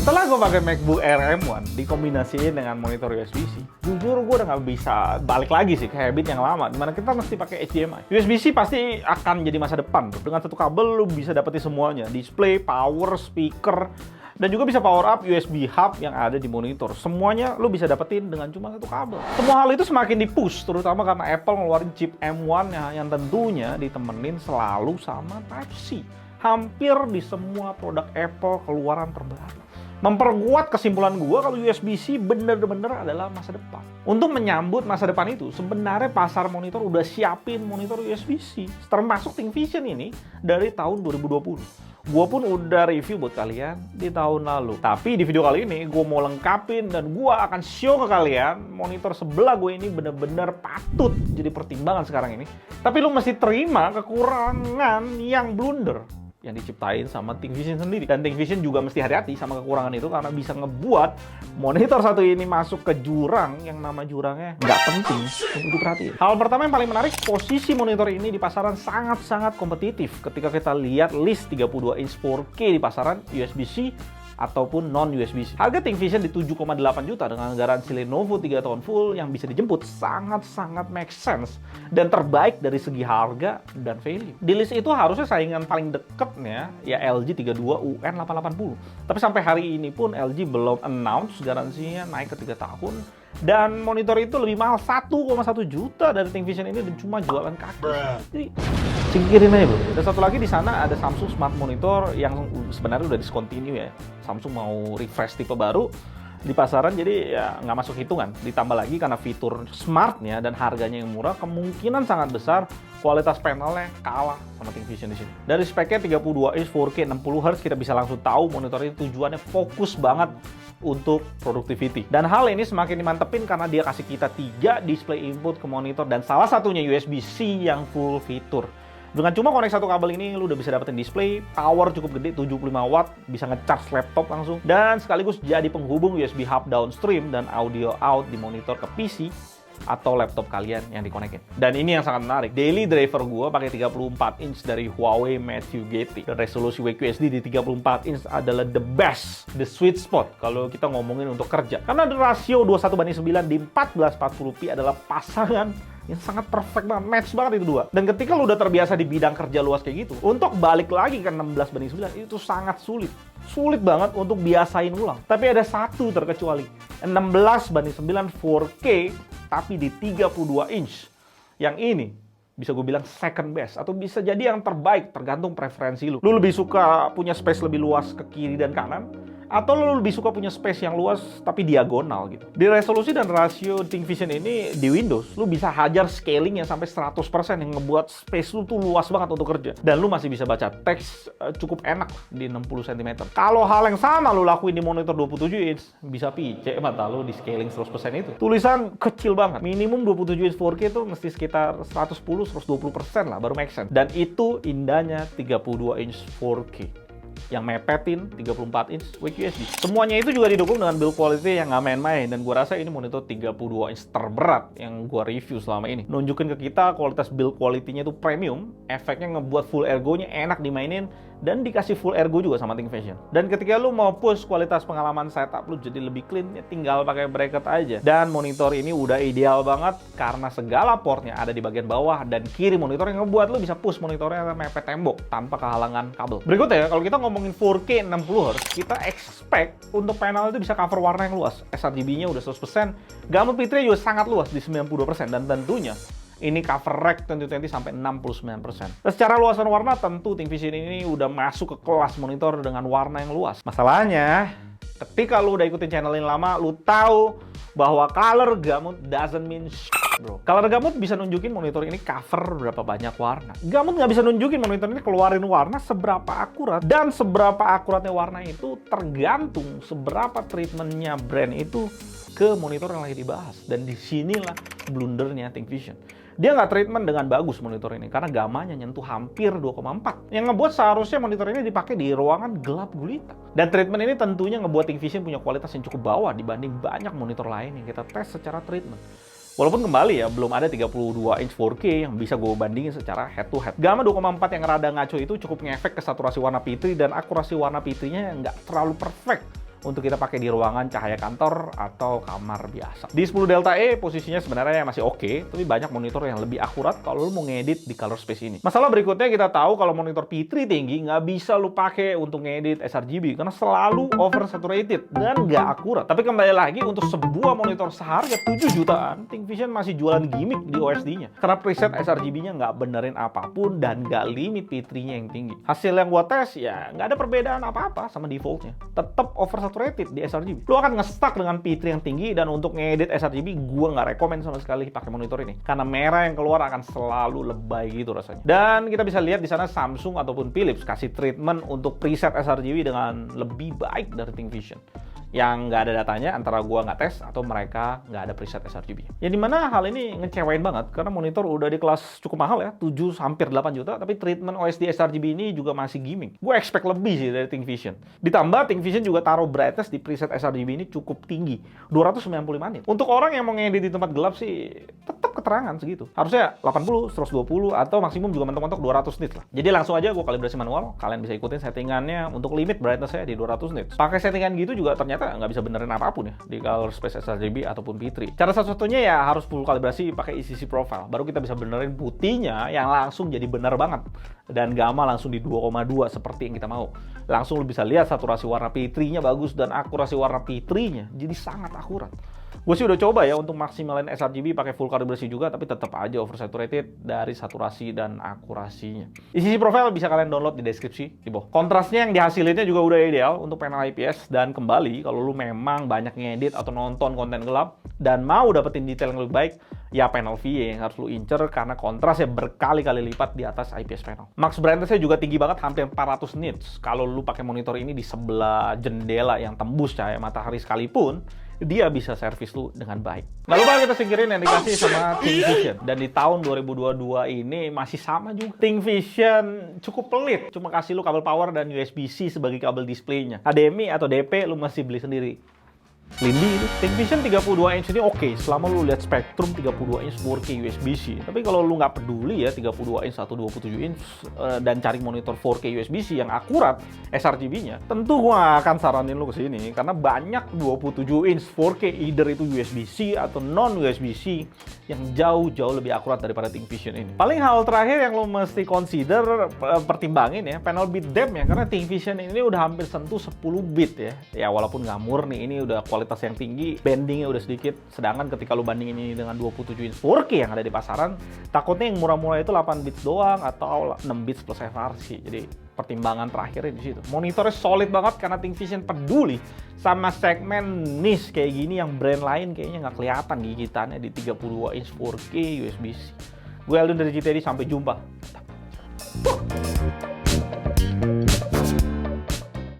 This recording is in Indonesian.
Setelah gue pakai MacBook Air M1 dikombinasiin dengan monitor USB-C, jujur gue udah nggak bisa balik lagi sih ke habit yang lama, dimana kita mesti pakai HDMI. USB-C pasti akan jadi masa depan tuh. Dengan satu kabel lu bisa dapetin semuanya, display, power, speaker, dan juga bisa power up USB hub yang ada di monitor. Semuanya lu bisa dapetin dengan cuma satu kabel. Semua hal itu semakin di-push, terutama karena Apple ngeluarin chip M1 yang tentunya ditemenin selalu sama Type-C. Hampir di semua produk Apple keluaran terbaru. Memperkuat kesimpulan gua kalau USB-C bener-bener adalah masa depan. Untuk menyambut masa depan itu, sebenarnya pasar monitor udah siapin monitor USB-C, termasuk ThinkVision ini dari tahun 2020. Gue pun udah review buat kalian di tahun lalu. Tapi di video kali ini gue mau lengkapin dan gue akan show ke kalian monitor sebelah gue ini bener-bener patut jadi pertimbangan sekarang ini. Tapi lu mesti terima kekurangan yang blunder yang diciptain sama ThinkVision sendiri. Dan ThinkVision juga mesti hati-hati sama kekurangan itu karena bisa ngebuat monitor satu ini masuk ke jurang yang nama jurangnya nggak penting untuk diperhatiin. Hal pertama yang paling menarik, posisi monitor ini di pasaran sangat-sangat kompetitif ketika kita lihat list 32 inch 4K di pasaran USB-C ataupun non-USB-C. Harga ThinkVision di 7,8 juta dengan garansi Lenovo 3 tahun full yang bisa dijemput sangat-sangat make sense dan terbaik dari segi harga dan value. Di list itu harusnya saingan paling deketnya ya LG 32 UN880. Tapi sampai hari ini pun LG belum announce garansinya naik ke 3 tahun. Dan monitor itu lebih mahal 1,1 juta dari ThinkVision ini dan cuma jualan kaki. Jadi singkirin aja bro. Dan satu lagi di sana ada Samsung Smart Monitor yang sebenarnya udah discontinue ya. Samsung mau refresh tipe baru di pasaran, jadi ya nggak masuk hitungan. Ditambah lagi karena fitur smartnya dan harganya yang murah, kemungkinan sangat besar kualitas panelnya kalah sama ThinkVision di sini. Dari speknya 32 inch 4K 60Hz kita bisa langsung tahu monitor ini tujuannya fokus banget untuk productivity. Dan hal ini semakin dimantepin karena dia kasih kita 3 display input ke monitor dan salah satunya USB-C yang full fitur. Dengan cuma konek satu kabel ini, lu udah bisa dapetin display, power cukup gede 75 watt, bisa nge-charge laptop langsung, dan sekaligus jadi penghubung USB hub downstream dan audio out di monitor ke PC atau laptop kalian yang dikonekin. Dan ini yang sangat menarik, daily driver gua pakai 34 inch dari Huawei Matthew GT. Dan resolusi WQHD di 34 inch adalah the best, the sweet spot kalau kita ngomongin untuk kerja. Karena rasio 21:9 di 1440p adalah pasangan yang sangat perfect banget, match banget itu dua. Dan ketika lu udah terbiasa di bidang kerja luas kayak gitu, untuk balik lagi ke 16:9 itu sangat sulit. Sulit banget untuk biasain ulang. Tapi ada satu terkecuali, 16:9 4K tapi di 32 inch. Yang ini bisa gue bilang second best atau bisa jadi yang terbaik tergantung preferensi lu. Lu lebih suka punya space lebih luas ke kiri dan kanan, atau lu lebih suka punya space yang luas tapi diagonal gitu. Di resolusi dan rasio ThinkVision ini di Windows, lu bisa hajar scaling yang sampai 100% yang ngebuat space lu tuh luas banget untuk kerja. Dan lu masih bisa baca teks cukup enak di 60 cm. Kalau hal yang sama lu lakuin di monitor 27 inch, bisa picek mata lu di scaling 100% itu. Tulisan kecil banget. Minimum 27 inch 4K itu mesti sekitar 110-120% lah baru make sense. Dan itu indahnya 32 inch 4K yang mepetin 34 inch WQHD. Semuanya itu juga didukung dengan build quality yang nggak main-main, dan gua rasa ini monitor 32 inch terberat yang gua review selama ini. Nunjukin ke kita kualitas build quality-nya itu premium, efeknya ngebuat full ergonya enak dimainin, dan dikasih full ergo juga sama ThinkVision. Dan ketika lu mau push kualitas pengalaman setup lu jadi lebih clean, ya tinggal pakai bracket aja. Dan monitor ini udah ideal banget karena segala portnya ada di bagian bawah dan kiri monitor yang ngebuat lu bisa push monitornya mepet tembok tanpa kehalangan kabel. Berikutnya, kalau kita ngomongin 4K 60Hz, kita expect untuk panel itu bisa cover warna yang luas. sRGB-nya udah 100%, gamut fiturnya juga sangat luas di 92%, dan tentunya ini cover rate 2020 sampai 69%. Dan secara luasan warna tentu ThinkVision ini udah masuk ke kelas monitor dengan warna yang luas. Masalahnya, ketika lu udah ikutin channel ini lama, lu tahu bahwa color gamut doesn't mean bro. Color gamut bisa nunjukin monitor ini cover berapa banyak warna. Gamut nggak bisa nunjukin monitor ini keluarin warna seberapa akurat. Dan seberapa akuratnya warna itu tergantung seberapa treatmentnya brand itu ke monitor yang lagi dibahas. Dan disinilah blundernya ThinkVision. Dia nggak treatment dengan bagus monitor ini karena gamanya nyentuh hampir 2,4. Yang ngebuat seharusnya monitor ini dipakai di ruangan gelap gulita. Dan treatment ini tentunya ngebuat ThinkVision punya kualitas yang cukup bawah dibanding banyak monitor lain yang kita tes secara treatment. Walaupun kembali ya, belum ada 32 inch 4K yang bisa gue bandingin secara head to head. Gamma 2,4 yang rada ngaco itu cukup ngefek ke saturasi warna P3 dan akurasi warna P3-nya nggak terlalu perfect untuk kita pakai di ruangan cahaya kantor atau kamar biasa. Di 10 Delta E posisinya sebenarnya masih oke, tapi banyak monitor yang lebih akurat kalau lu mau ngedit di color space ini. Masalah berikutnya kita tahu kalau monitor P3 tinggi nggak bisa lu pakai untuk ngedit sRGB karena selalu oversaturated dan nggak akurat. Tapi kembali lagi untuk sebuah monitor seharga 7 jutaan, ThinkVision masih jualan gimmick di OSD-nya. Karena preset sRGB-nya nggak benerin apapun dan nggak limit P3-nya yang tinggi. Hasil yang gua tes ya nggak ada perbedaan apa-apa sama defaultnya. Tetap oversaturated di sRGB. Lu akan nge-stuck dengan P3 yang tinggi, dan untuk ngedit sRGB gua nggak rekomen sama sekali pakai monitor ini karena merah yang keluar akan selalu lebay gitu rasanya. Dan kita bisa lihat di sana Samsung ataupun Philips kasih treatment untuk preset sRGB dengan lebih baik dari ThinkVision. Yang nggak ada datanya antara gua nggak tes atau mereka nggak ada preset sRGB. Ya dimana hal ini ngecewain banget karena monitor udah di kelas cukup mahal ya, 7 hampir 8 juta, tapi treatment OSD sRGB ini juga masih gimmick. Gue expect lebih sih dari ThinkVision. Ditambah ThinkVision juga taruh brightness di preset sRGB ini cukup tinggi, 295 nit. Untuk orang yang mau ngedit di tempat gelap sih tetap keterangan segitu. Harusnya 80, 120 atau maksimum juga mentok-mentok 200 nit lah. Jadi langsung aja gue kalibrasi manual, kalian bisa ikutin settingannya untuk limit brightness-nya di 200 nit. Pakai settingan gitu juga ternyata nggak bisa benerin apapun ya di color space sRGB ataupun P3. Cara satu-satunya ya harus full kalibrasi pakai ECC profile, baru kita bisa benerin putihnya yang langsung jadi bener banget dan gamma langsung di 2,2 seperti yang kita mau. Langsung lu bisa lihat saturasi warna P3-nya bagus dan akurasi warna P3-nya jadi sangat akurat. Gue sih udah coba ya untuk maksimalin sRGB pakai full kalibrasi juga, tapi tetap aja oversaturated dari saturasi dan akurasinya. ECC profile bisa kalian download di deskripsi di bawah. Kontrasnya yang dihasilnya juga udah ideal untuk panel IPS, dan kembali kalau lu memang banyak ngedit atau nonton konten gelap dan mau dapetin detail yang lebih baik, ya panel VA yang harus lu incer karena kontrasnya berkali-kali lipat di atas IPS panel. Max brightness-nya juga tinggi banget, hampir 400 nits. Kalau lu pakai monitor ini di sebelah jendela yang tembus cahaya matahari sekalipun, dia bisa servis lu dengan baik. Nggak lupa kita singkirin yang dikasih sama ThinkVision. Dan di tahun 2022 ini masih sama juga. ThinkVision cukup pelit, cuma kasih lu kabel power dan USB-C sebagai kabel displaynya. HDMI atau DP lu masih beli sendiri. Lindy itu. ThinkVision 32 inch ini oke, selama lu lihat spektrum 32 inch 4K USB-C. Tapi kalau lu nggak peduli ya 32 inch atau 27 inch dan cari monitor 4K USB-C yang akurat sRGB-nya, tentu gua akan saranin lu ke sini karena banyak 27 inch 4K either itu USB-C atau non USB-C yang jauh-jauh lebih akurat daripada ThinkVision ini. Paling hal terakhir yang lu mesti consider, pertimbangin ya, panel bit depth ya, karena ThinkVision ini udah hampir sentuh 10 bit ya. Ya walaupun nggak murni, ini udah kualitas yang tinggi, bendingnya udah sedikit. Sedangkan ketika lu bandingin ini dengan 27 inch 4K yang ada di pasaran, takutnya yang murah-murah itu 8 bits doang atau 6 bits plus FRC. Jadi pertimbangan terakhirnya di situ. Monitornya solid banget karena ThinkVision peduli sama segmen niche kayak gini yang brand lain kayaknya nggak kelihatan gigitannya di 32 inch 4K USB-C. Gue Aldun dari GTD, sampai jumpa.